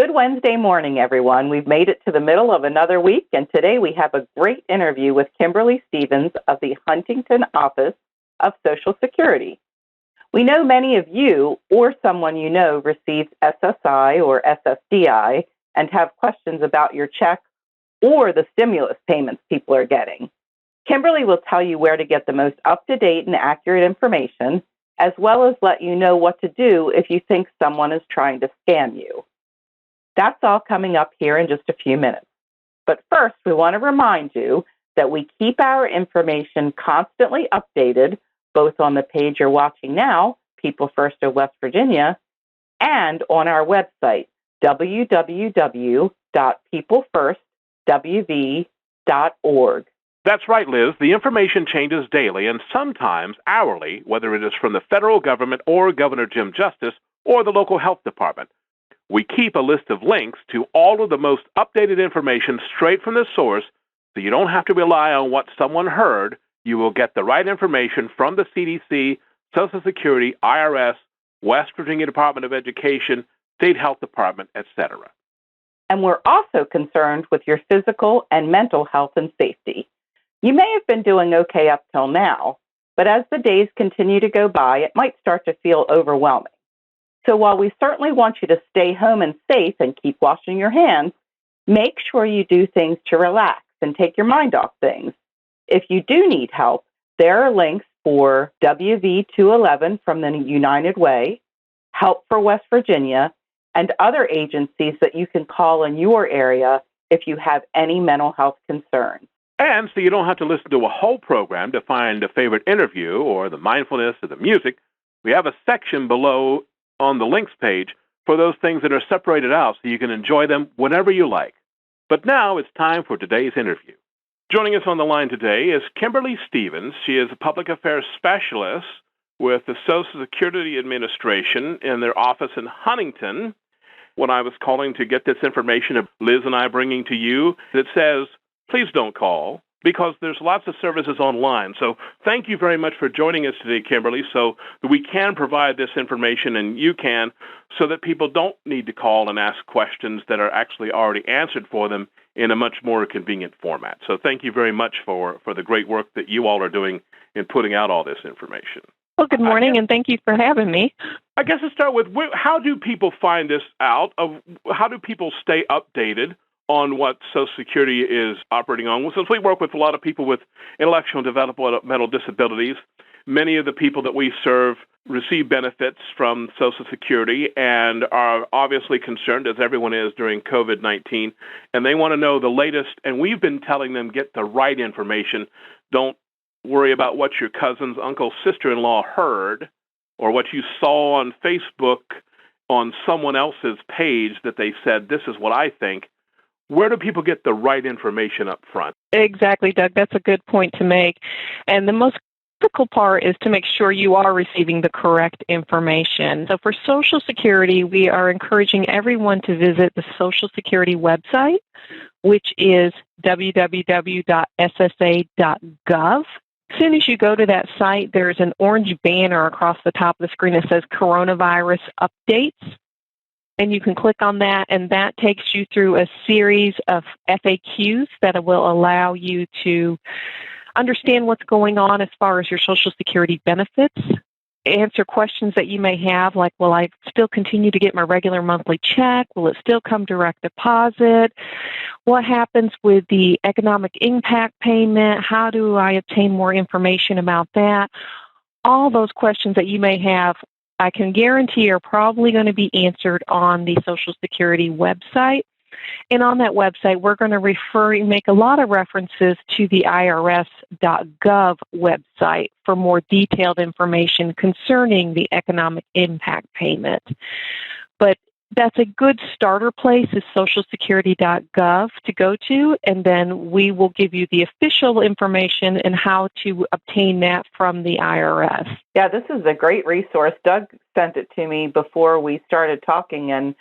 Good Wednesday morning, everyone. We've made it to the middle of another week, and today we have a great interview with Kimberly Stephens of the Huntington Office of Social Security. We know many of you or someone you know receives SSI or SSDI and have questions about your check or the stimulus payments people are getting. Kimberly will tell you where to get the most up-to-date and accurate information, as well as let you know what to do if you think someone is trying to scam you. That's all coming up here in just a few minutes. But first, we want to remind you that we keep our information constantly updated, both on the page you're watching now, People First of West Virginia, and on our website, www.peoplefirstwv.org. That's right, Liz. The information changes daily and sometimes hourly, whether it is from the federal government or Governor Jim Justice or the local health department. We keep a list of links to all of the most updated information straight from the source, so you don't have to rely on what someone heard. You will get the right information from the CDC, Social Security, IRS, West Virginia Department of Education, State Health Department, etc. And we're also concerned with your physical and mental health and safety. You may have been doing okay up till now, but as the days continue to go by, it might start to feel overwhelming. So while we certainly want you to stay home and safe and keep washing your hands, make sure you do things to relax and take your mind off things. If you do need help, there are links for WV211 from the United Way, Help for West Virginia, and other agencies that you can call in your area if you have any mental health concerns. And so you don't have to listen to a whole program to find a favorite interview or the mindfulness or the music. We have a section below on the links page for those things that are separated out so you can enjoy them whenever you like. But now it's time for today's interview. Joining us on the line today is Kimberly Stephens. She is a public affairs specialist with the Social Security Administration in their office in Huntington. When I was calling to get this information, Liz and I bringing to you, it says, please don't call, because there's lots of services online. So thank you very much for joining us today, Kimberly, so that we can provide this information, and you can, so that people don't need to call and ask questions that are actually already answered for them in a much more convenient format. So thank you very much for the great work that you all are doing in putting out all this information. Well, good morning, and thank you for having me. I guess to start with, how do people find this out? How do people stay updated on what Social Security is operating on? Well, since we work with a lot of people with intellectual and developmental disabilities, many of the people that we serve receive benefits from Social Security and are obviously concerned, as everyone is, during COVID-19, and they want to know the latest, and we've been telling them get the right information. Don't worry about what your cousin's uncle, sister-in-law heard or what you saw on Facebook on someone else's page that they said, this is what I think. Where do people get the right information up front? Exactly, Doug. That's a good point to make. And the most critical part is to make sure you are receiving the correct information. So for Social Security, we are encouraging everyone to visit the Social Security website, which is www.ssa.gov. As soon as you go to that site, there's an orange banner across the top of the screen that says Coronavirus Updates. And you can click on that, and that takes you through a series of FAQs that will allow you to understand what's going on as far as your Social Security benefits, answer questions that you may have, like, will I still continue to get my regular monthly check? Will it still come direct deposit? What happens with the economic impact payment? How do I obtain more information about that? All those questions that you may have, I can guarantee are probably going to be answered on the Social Security website. And on that website, we're going to make a lot of references to the IRS.gov website for more detailed information concerning the economic impact payment. But that's a good starter place is socialsecurity.gov to go to, and then we will give you the official information and how to obtain that from the IRS. Yeah, this is a great resource. Doug sent it to me before we started talking, and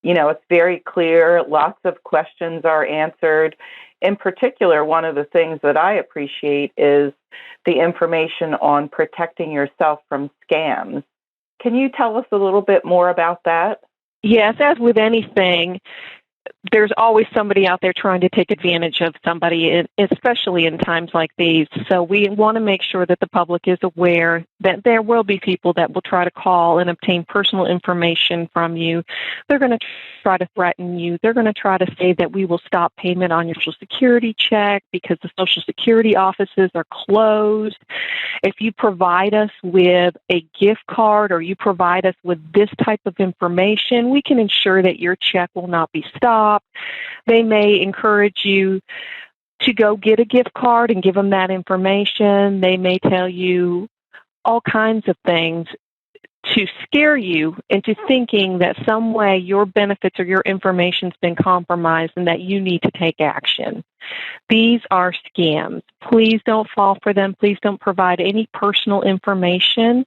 it's very clear. Lots of questions are answered. In particular, one of the things that I appreciate is the information on protecting yourself from scams. Can you tell us a little bit more about that? Yes, as with anything, there's always somebody out there trying to take advantage of somebody, especially in times like these. So we want to make sure that the public is aware that there will be people that will try to call and obtain personal information from you. They're going to try to threaten you. They're going to try to say that we will stop payment on your Social Security check because the Social Security offices are closed. If you provide us with a gift card or you provide us with this type of information, we can ensure that your check will not be stopped. They may encourage you to go get a gift card and give them that information. They may tell you all kinds of things to scare you into thinking that some way your benefits or your information's been compromised and that you need to take action. These are scams. Please don't fall for them. Please don't provide any personal information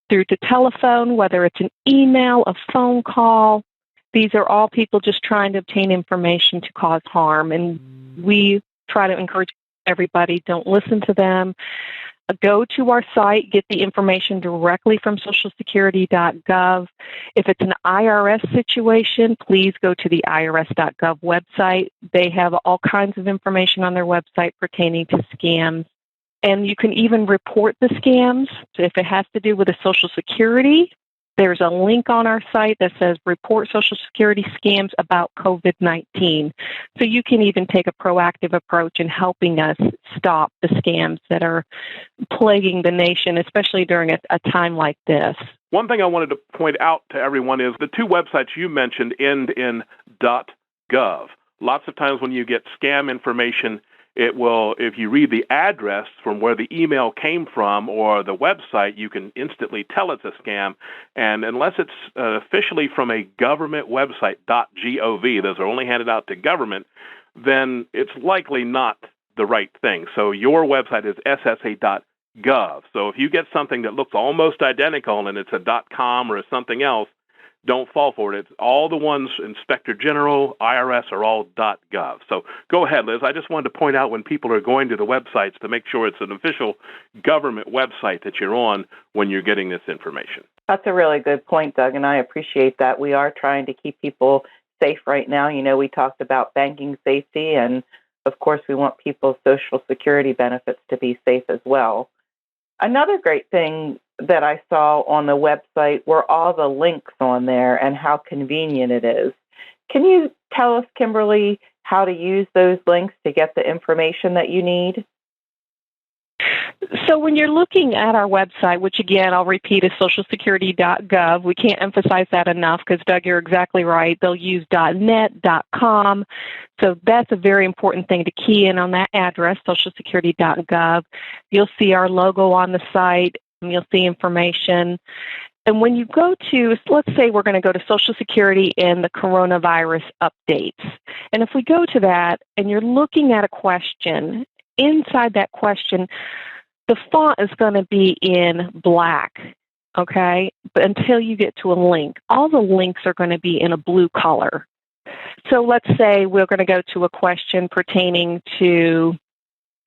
through the telephone, whether it's an email, a phone call. These are all people just trying to obtain information to cause harm, and we try to encourage everybody, don't listen to them. Go to our site, get the information directly from socialsecurity.gov. If it's an IRS situation, please go to the irs.gov website. They have all kinds of information on their website pertaining to scams. And you can even report the scams. So if it has to do with a Social Security, there's a link on our site that says report Social Security scams about COVID-19. So you can even take a proactive approach in helping us stop the scams that are plaguing the nation, especially during a time like this. One thing I wanted to point out to everyone is the two websites you mentioned end in .gov. Lots of times when you get scam information, it will, if you read the address from where the email came from or the website, you can instantly tell it's a scam. And unless it's officially from a government website, .gov, those are only handed out to government, then it's likely not the right thing. So your website is ssa.gov. So if you get something that looks almost identical and it's a .com or something else, don't fall for it. It's all the ones, Inspector General, IRS, are all .gov. So go ahead, Liz. I just wanted to point out when people are going to the websites to make sure it's an official government website that you're on when you're getting this information. That's a really good point, Doug, and I appreciate that. We are trying to keep people safe right now. You know, we talked about banking safety, and of course, we want people's Social Security benefits to be safe as well. Another great thing that I saw on the website were all the links on there and how convenient it is. Can you tell us, Kimberly, how to use those links to get the information that you need? So when you're looking at our website, which again, I'll repeat, is socialsecurity.gov. We can't emphasize that enough because, Doug, you're exactly right. They'll use .net, .com. So that's a very important thing to key in on that address, socialsecurity.gov. You'll see our logo on the site. You'll see information. And when you go to, let's say we're going to go to Social Security and the coronavirus updates. And if we go to that and you're looking at a question, inside that question, the font is going to be in black, okay? But until you get to a link, all the links are going to be in a blue color. So let's say we're going to go to a question pertaining to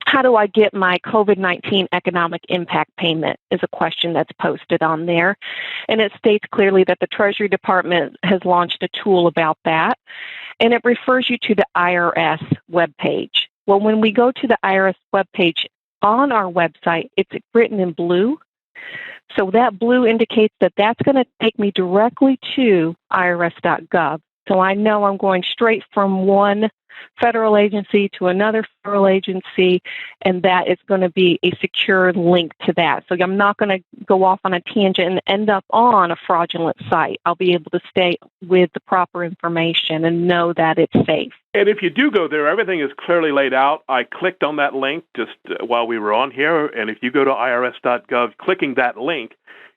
how do I get my COVID-19 economic impact payment is a question that's posted on there. And it states clearly that the Treasury Department has launched a tool about that. And it refers you to the IRS webpage. Well, when we go to the IRS webpage on our website, it's written in blue. So that blue indicates that that's going to take me directly to irs.gov. So I know I'm going straight from one federal agency to another federal agency, and that is going to be a secure link to that. So I'm not going to go off on a tangent and end up on a fraudulent site. I'll be able to stay with the proper information and know that it's safe. And if you do go there, everything is clearly laid out. I clicked on that link just while we were on here, and if you go to irs.gov, clicking that link,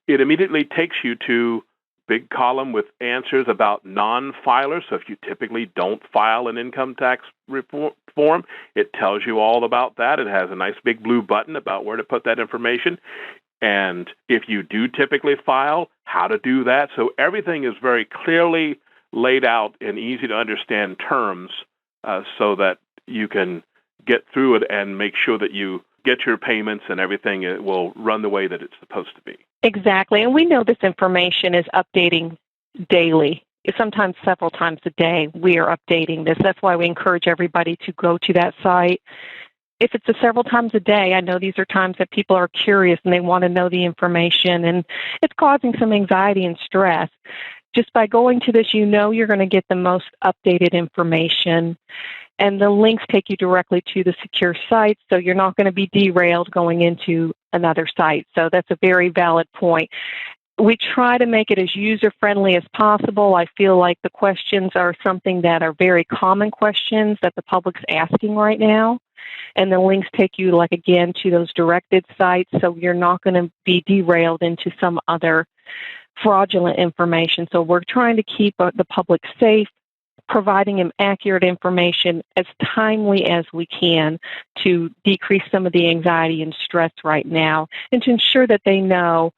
it immediately takes you to big column with answers about non-filers. So if you typically don't file an income tax form, it tells you all about that. It has a nice big blue button about where to put that information. And if you do typically file, how to do that. So everything is very clearly laid out in easy to understand terms so that you can get through it and make sure that you get your payments and everything will run the way that it's supposed to be. Exactly. And we know this information is updating daily. sometimes several times a day, we are updating this. That's why we encourage everybody to go to that site. If it's several times a day, I know these are times that people are curious and they want to know the information, and it's causing some anxiety and stress. Just by going to this, you know you're going to get the most updated information, and the links take you directly to the secure site, so you're not going to be derailed going into another site. So that's a very valid point. We try to make it as user-friendly as possible. I feel like the questions are something that are very common questions that the public's asking right now. And the links take you, like, again, to those directed sites, so you're not going to be derailed into some other fraudulent information. So we're trying to keep the public safe, providing them accurate information as timely as we can to decrease some of the anxiety and stress right now, and to ensure that they know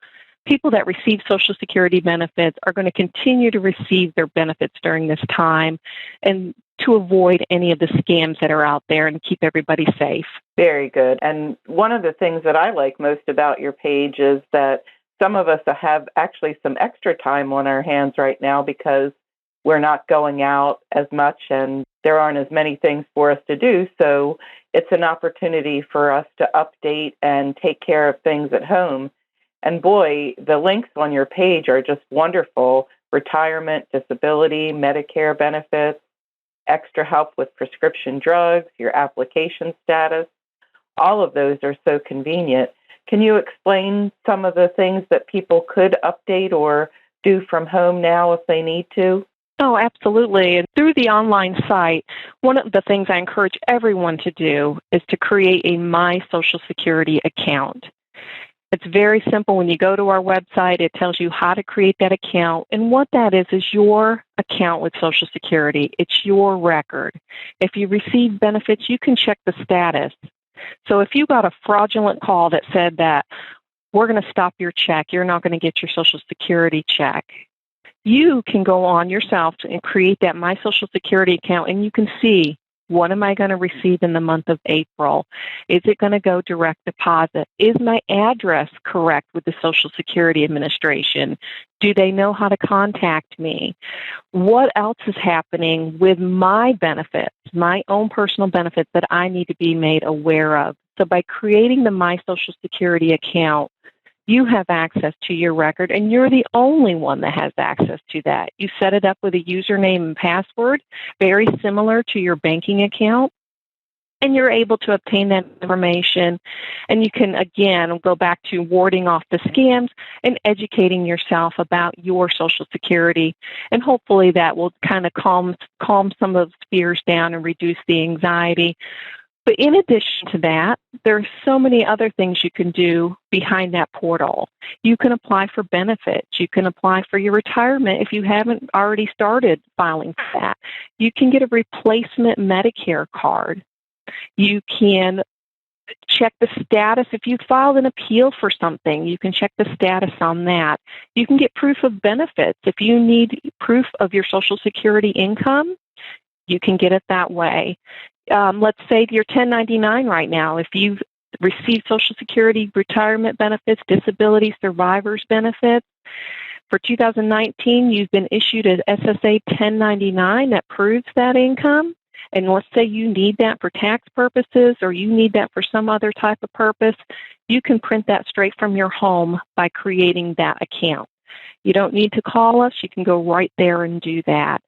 people that receive Social Security benefits are going to continue to receive their benefits during this time, and to avoid any of the scams that are out there and keep everybody safe. Very good. And one of the things that I like most about your page is that some of us have actually some extra time on our hands right now because we're not going out as much and there aren't as many things for us to do. So it's an opportunity for us to update and take care of things at home. And boy, the links on your page are just wonderful. Retirement, disability, Medicare benefits, extra help with prescription drugs, your application status. All of those are so convenient. Can you explain some of the things that people could update or do from home now if they need to? Oh, absolutely. And through the online site, one of the things I encourage everyone to do is to create a My Social Security account. It's very simple. When you go to our website, it tells you how to create that account. And what that is your account with Social Security. It's your record. If you receive benefits, you can check the status. So if you got a fraudulent call that said that we're going to stop your check, you're not going to get your Social Security check, you can go on yourself and create that My Social Security account, and you can see, what am I going to receive in the month of April? Is it going to go direct deposit? Is my address correct with the Social Security Administration? Do they know how to contact me? What else is happening with my benefits, my own personal benefits that I need to be made aware of? So by creating the My Social Security account, you have access to your record, and you're the only one that has access to that. You set it up with a username and password, very similar to your banking account, and you're able to obtain that information. And you can, again, go back to warding off the scams and educating yourself about your Social Security. And hopefully that will kind of calm some of those fears down and reduce the anxiety. But in addition to that, there are so many other things you can do behind that portal. You can apply for benefits. You can apply for your retirement if you haven't already started filing for that. You can get a replacement Medicare card. You can check the status. If you filed an appeal for something, you can check the status on that. You can get proof of benefits. If you need proof of your Social Security income, you can get it that way. Let's say you're 1099 right now. If you've received Social Security retirement benefits, disability survivors benefits, for 2019, you've been issued an SSA 1099 that proves that income. And let's say you need that for tax purposes or you need that for some other type of purpose, you can print that straight from your home by creating that account. You don't need to call us. You can go right there and do that.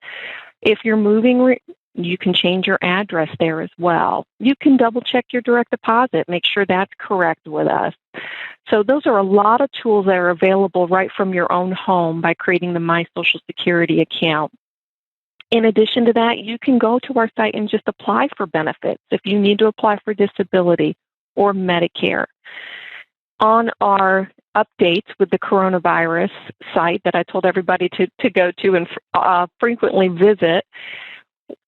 If you're moving, you can change your address there as well. You can double check your direct deposit, make sure that's correct with us. So those are a lot of tools that are available right from your own home by creating the My Social Security account. In addition to that, you can go to our site and just apply for benefits if you need to apply for disability or Medicare. On our updates with the coronavirus site that I told everybody to go to and frequently visit,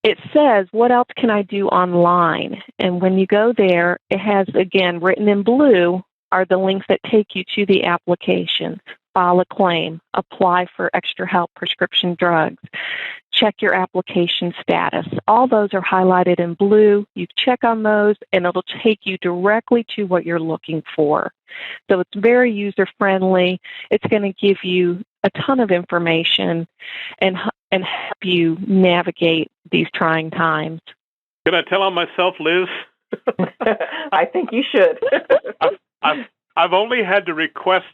it says, what else can I do online? And when you go there, it has, again, written in blue are the links that take you to the application. File a claim, apply for extra help prescription drugs, check your application status. All those are highlighted in blue. You check on those, and it'll take you directly to what you're looking for. So it's very user-friendly. It's going to give you a ton of information and and help you navigate these trying times. Can I tell on myself, Liz? I think you should. I've only had to request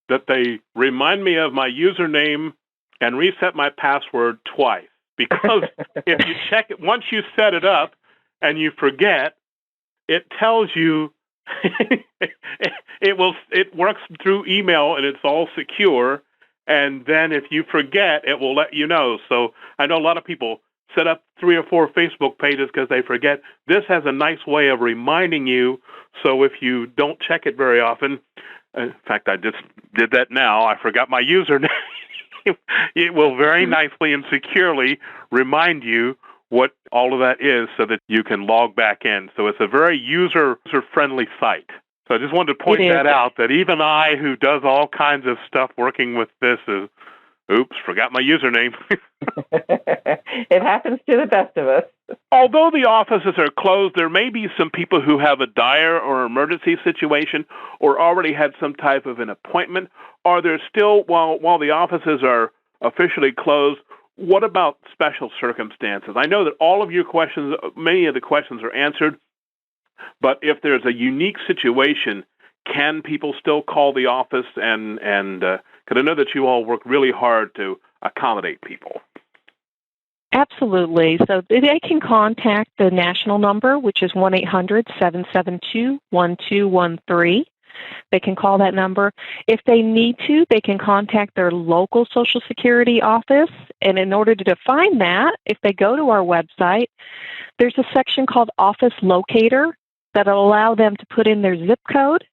that they remind me of my username and reset my password twice. Because if you check it, once you set it up and you forget, it tells you it works through email and it's all secure. And then if you forget, it will let you know. So I know a lot of people set up 3 or 4 Facebook pages because they forget. This has a nice way of reminding you. So if you don't check it very often, in fact, I just did that now. I forgot my username. It will very nicely and securely remind you what all of that is so that you can log back in. So it's a very user-friendly site. So I just wanted to point that out, that even I, who does all kinds of stuff working with this, oops, forgot my username. It happens to the best of us. Although the offices are closed, there may be some people who have a dire or emergency situation or already had some type of an appointment. Are there still, while the offices are officially closed, what about special circumstances? I know that all of your questions, many of the questions are answered, but if there's a unique situation, can people still call the office? And because I know that you all work really hard to accommodate people. Absolutely. So they can contact the national number, which is 1-800-772-1213. They can call that number. If they need to, they can contact their local Social Security office. And in order to define that, if they go to our website, there's a section called Office Locator that'll allow them to put in their zip code,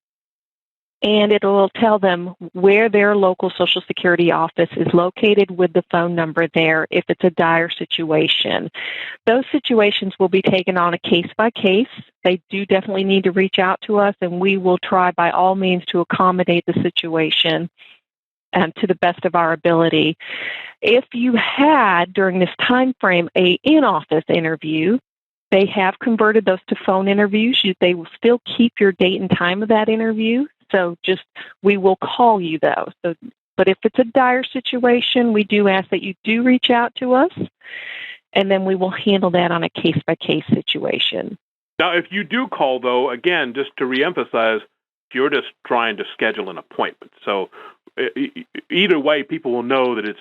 and it will tell them where their local Social Security office is located with the phone number there if it's a dire situation. Those situations will be taken on a case-by-case. They do definitely need to reach out to us, and we will try by all means to accommodate the situation to the best of our ability. If you had, during this time frame, an in-office interview, they have converted those to phone interviews. They will still keep your date and time of that interview. So we will call you though. But if it's a dire situation, we do ask that you do reach out to us, and then we will handle that on a case-by-case situation. Now, if you do call, though, again, just to reemphasize, you're just trying to schedule an appointment. So either way, people will know that it's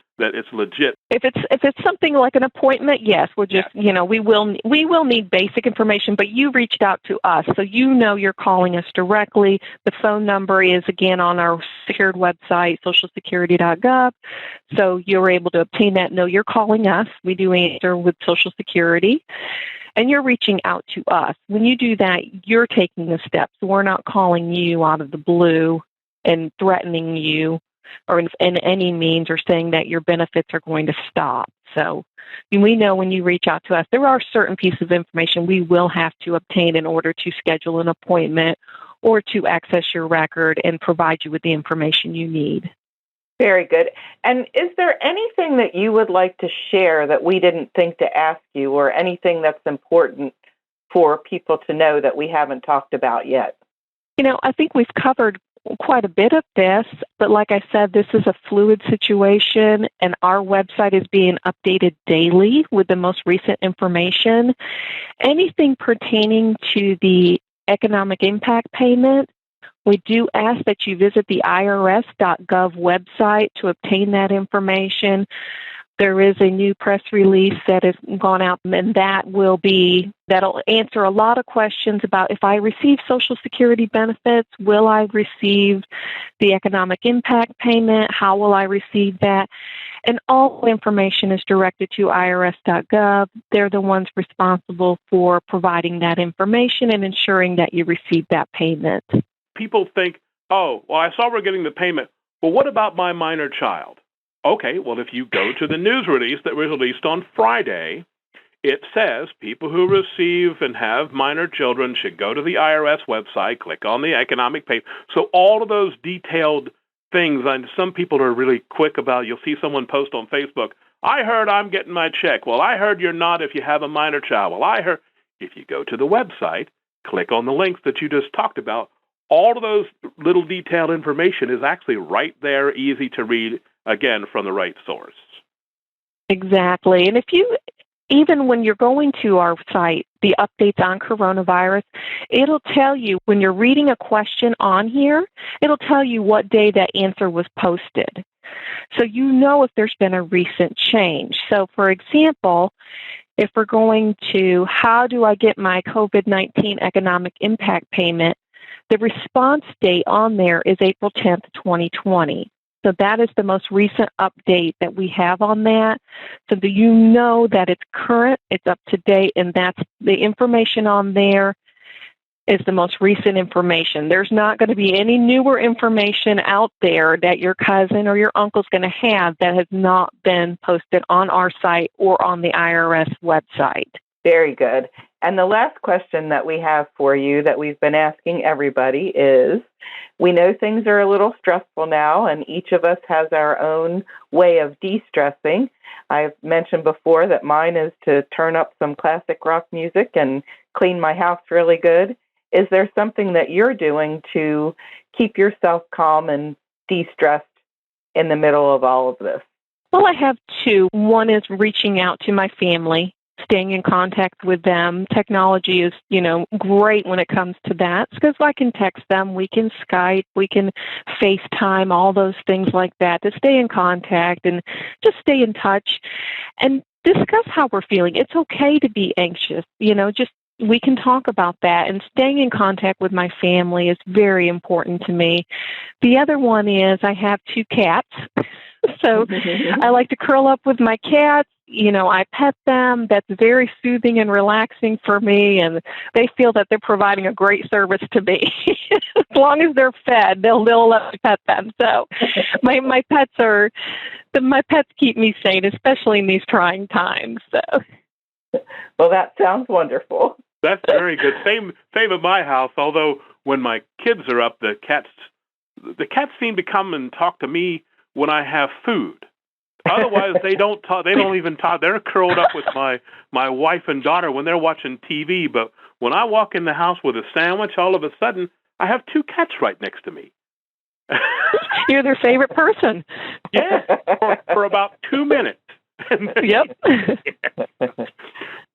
legit. If it's something like an appointment, yes, we'll just we will need basic information. But you reached out to us, so you're calling us directly. The phone number is again on our secured website, socialsecurity.gov. So you're able to obtain that. No, you're calling us. We do answer with Social Security. And you're reaching out to us. When you do that, you're taking the steps. We're not calling you out of the blue and threatening you or in any means or saying that your benefits are going to stop. So we know when you reach out to us, there are certain pieces of information we will have to obtain in order to schedule an appointment or to access your record and provide you with the information you need. Very good. And is there anything that you would like to share that we didn't think to ask you, or anything that's important for people to know that we haven't talked about yet? I think we've covered quite a bit of this, but like I said, this is a fluid situation, and our website is being updated daily with the most recent information. Anything pertaining to the economic impact payment, we do ask that you visit the irs.gov website to obtain that information. There is a new press release that has gone out, and that'll answer a lot of questions about if I receive Social Security benefits, will I receive the economic impact payment? How will I receive that? And all information is directed to irs.gov. They're the ones responsible for providing that information and ensuring that you receive that payment. People think, oh, well, I saw we're getting the payment. Well, what about my minor child? Okay, well, if you go to the news release that was released on Friday, it says people who receive and have minor children should go to the IRS website, click on the economic pay. So all of those detailed things, and some people are really quick about, you'll see someone post on Facebook, I heard I'm getting my check. Well, I heard you're not if you have a minor child. Well, I heard. If you go to the website, click on the links that you just talked about, all of those little detailed information is actually right there, easy to read, again, from the right source. Exactly. And even when you're going to our site, the updates on coronavirus, it'll tell you when you're reading a question on here, it'll tell you what day that answer was posted. So you know if there's been a recent change. So, for example, if we're going to how do I get my COVID-19 economic impact payment, the response date on there is April 10th, 2020. So that is the most recent update that we have on that. So that you know that it's current, it's up to date, and that's the information on there is the most recent information. There's not going to be any newer information out there that your cousin or your uncle's going to have that has not been posted on our site or on the IRS website. Very good. And the last question that we have for you that we've been asking everybody is, we know things are a little stressful now, and each of us has our own way of de-stressing. I've mentioned before that mine is to turn up some classic rock music and clean my house really good. Is there something that you're doing to keep yourself calm and de-stressed in the middle of all of this? Well, I have two. One is reaching out to my family, staying in contact with them. Technology is, great when it comes to that because I can text them, we can Skype, we can FaceTime, all those things like that to stay in contact and just stay in touch and discuss how we're feeling. It's okay to be anxious, just we can talk about that, and staying in contact with my family is very important to me. The other one is I have two cats, so I like to curl up with my cats. I pet them. That's very soothing and relaxing for me, and they feel that they're providing a great service to me. As long as they're fed, they'll let me pet them. So my pets keep me sane, especially in these trying times. So. Well, that sounds wonderful. That's very good. Same at my house. Although when my kids are up, the cats seem to come and talk to me when I have food. Otherwise, they don't talk. They don't even talk. They're curled up with my wife and daughter when they're watching TV. But when I walk in the house with a sandwich, all of a sudden I have two cats right next to me. You're their favorite person. Yes, for about 2 minutes. Yep.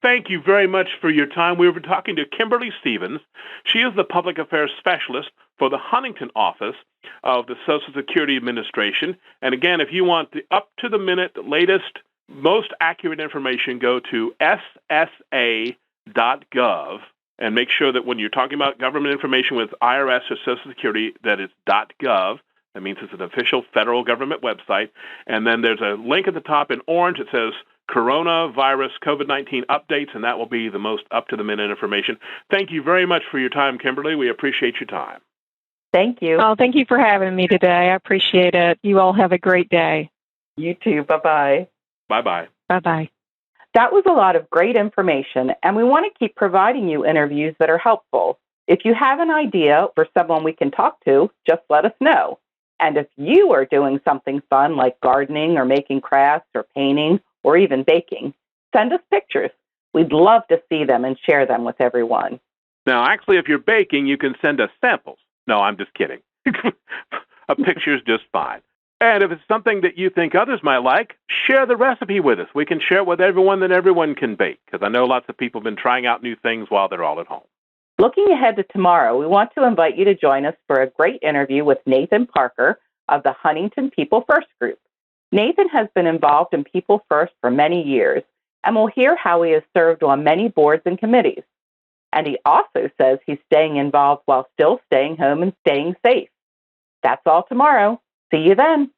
Thank you very much for your time. We were talking to Kimberly Stephens. She is the Public Affairs Specialist for the Huntington office of the Social Security Administration. And again, if you want the up-to-the-minute, latest, most accurate information, go to ssa.gov and make sure that when you're talking about government information with IRS or Social Security, that it's .gov. That means it's an official federal government website. And then there's a link at the top in orange that says Coronavirus COVID-19 updates, and that will be the most up-to-the-minute information. Thank you very much for your time, Kimberly. We appreciate your time. Thank you. Oh, thank you for having me today. I appreciate it. You all have a great day. You too. Bye-bye. Bye-bye. Bye-bye. That was a lot of great information, and we want to keep providing you interviews that are helpful. If you have an idea for someone we can talk to, just let us know. And if you are doing something fun like gardening or making crafts or painting or even baking, send us pictures. We'd love to see them and share them with everyone. Now, actually, if you're baking, you can send us samples. No, I'm just kidding. A picture's just fine. And if it's something that you think others might like, share the recipe with us. We can share it with everyone that everyone can bake, because I know lots of people have been trying out new things while they're all at home. Looking ahead to tomorrow, we want to invite you to join us for a great interview with Nathan Parker of the Huntington People First Group. Nathan has been involved in People First for many years, and we'll hear how he has served on many boards and committees. And he also says he's staying involved while still staying home and staying safe. That's all tomorrow. See you then.